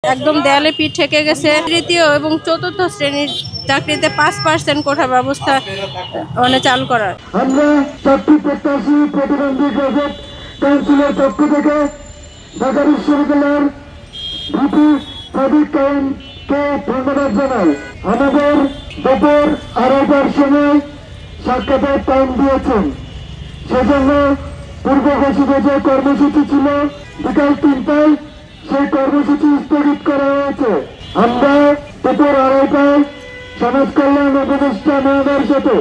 একদম দেয়ালে পিঠ ঠেকে গেছে। তৃতীয় এবং চতুর্থ শ্রেণীর চাকরিতে 5% কোটা ব্যবস্থা চালু করার। আমরা চাকরি প্রত্যাশী প্রতিবন্ধী গ্রাজুয়েট কাউন্সিলের পক্ষ থেকে ঢাকা বিশ্ববিদ্যালয়ের ভিপি সাদিক কাইমকে ধন্যবাদ জানাই। আমাদের দুপুর 2:30টার সময় সাক্ষাতের টাইম দিয়েছেন, সেজন্য পূর্ব ঘোষিত যে কর্মসূচি ছিল বিকাল 3টায় সেই কর্মসূচি স্থগিত করা হয়েছে। আমরা দুপুর 2:30টায় সমাজ কল্যাণ উপদেষ্টা মহোদয়ের সাথে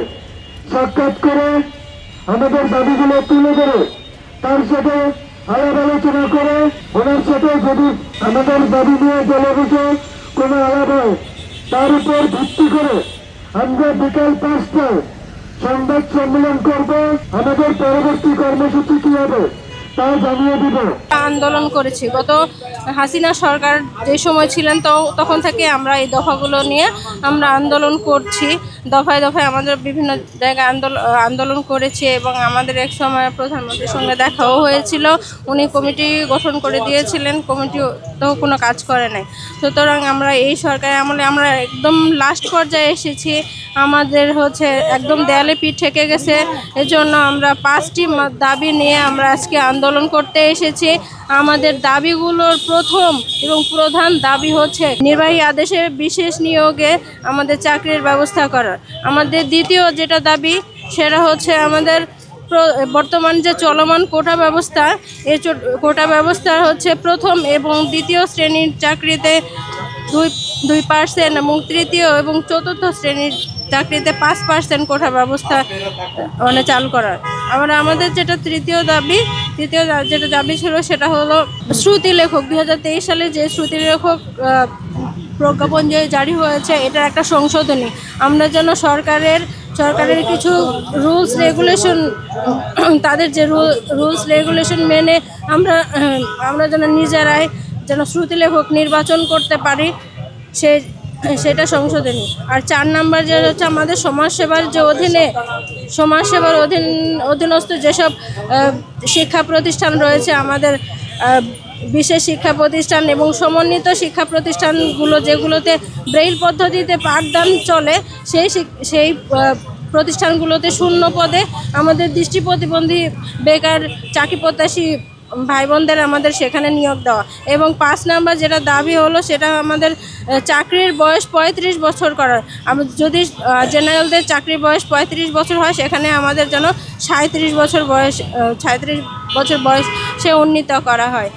সাক্ষাৎ করে আমাদের দাবিগুলো তুলে ধরে তার সাথে আলাপ আলোচনা করে ওনার সাথে যদি আমাদের দাবি নিয়ে জেলা বসে কোনো আলাপ হয় তার উপর ভিত্তি করে আমরা বিকাল 5টায় সংবাদ সম্মেলন করব। আমাদের পরবর্তী কর্মসূচি কি হবে তা জানিয়ে দিব। আন্দোলন করেছি গত হাসিনা সরকার যে সময় ছিলেন তখন থেকে আমরা এই দফাগুলো নিয়ে আমরা আন্দোলন করছি। দফায় দফায় আমাদের বিভিন্ন জায়গায় আন্দোলন করেছি এবং আমাদের এক সময় প্রধানমন্ত্রীর সঙ্গে দেখাও হয়েছিল। উনি কমিটি গঠন করে দিয়েছিলেন, কমিটি তো কোনো কাজ করে নাই। সুতরাং আমরা এই সরকারের আমলে আমরা একদম লাস্ট পর্যায়ে এসেছি। আমাদের একদম দেয়ালে পিঠ ঠেকে গেছে। এজন্য আমরা 5টি দাবি নিয়ে আমরা আজকে আন্দোলন করতে এসেছি। আমাদের দাবিগুলোর প্রথম এবং প্রধান দাবি হচ্ছে নির্বাহী আদেশের বিশেষ নিয়োগে আমাদের চাকরির ব্যবস্থা করার। আমাদের দ্বিতীয় যেটা দাবি সেটা হচ্ছে আমাদের বর্তমান যে চলমান কোটা ব্যবস্থা, এই কোটা ব্যবস্থা প্রথম এবং দ্বিতীয় শ্রেণীর চাকরিতে 2% এবং তৃতীয় এবং চতুর্থ শ্রেণীর চাকরিতে 5% কোটা ব্যবস্থা চালু করার। আমাদের যেটা তৃতীয় যেটা দাবি ছিল সেটা হলো শ্রুতি লেখক 2023 সালে যে শ্রুতি লেখক প্রজ্ঞাপন যে জারি হয়েছে এটার একটা সংশোধনী। আমরা যেন সরকারের কিছু রুলস রেগুলেশন, তাদের যে রুলস রেগুলেশন মেনে আমরা যেন নিজেরাই শ্রুতি লেখক নির্বাচন করতে পারি, সেটা সংশোধনী। আর 4 নাম্বার যে হচ্ছে আমাদের সমাজসেবার অধীনস্থ যেসব শিক্ষা প্রতিষ্ঠান রয়েছে, আমাদের বিশেষ শিক্ষা প্রতিষ্ঠান এবং সমন্বিত শিক্ষা প্রতিষ্ঠানগুলো যেগুলোতে ব্রেইল পদ্ধতিতে পাঠদান চলে, সেই প্রতিষ্ঠানগুলোতে শূন্য পদে আমাদের দৃষ্টি প্রতিবন্ধী বেকার চাকরি প্রত্যাশী ভাই বোনদের আমাদের সেখানে নিয়োগ দেওয়া। এবং 5 নাম্বার যেটা দাবি হলো সেটা আমাদের চাকরির বয়স 35 বছর করার। যদি জেনারেলদের চাকরির বয়স 35 বছর হয়, সেখানে আমাদের যেন 37 বছর বয়সে উন্নীত করা হয়।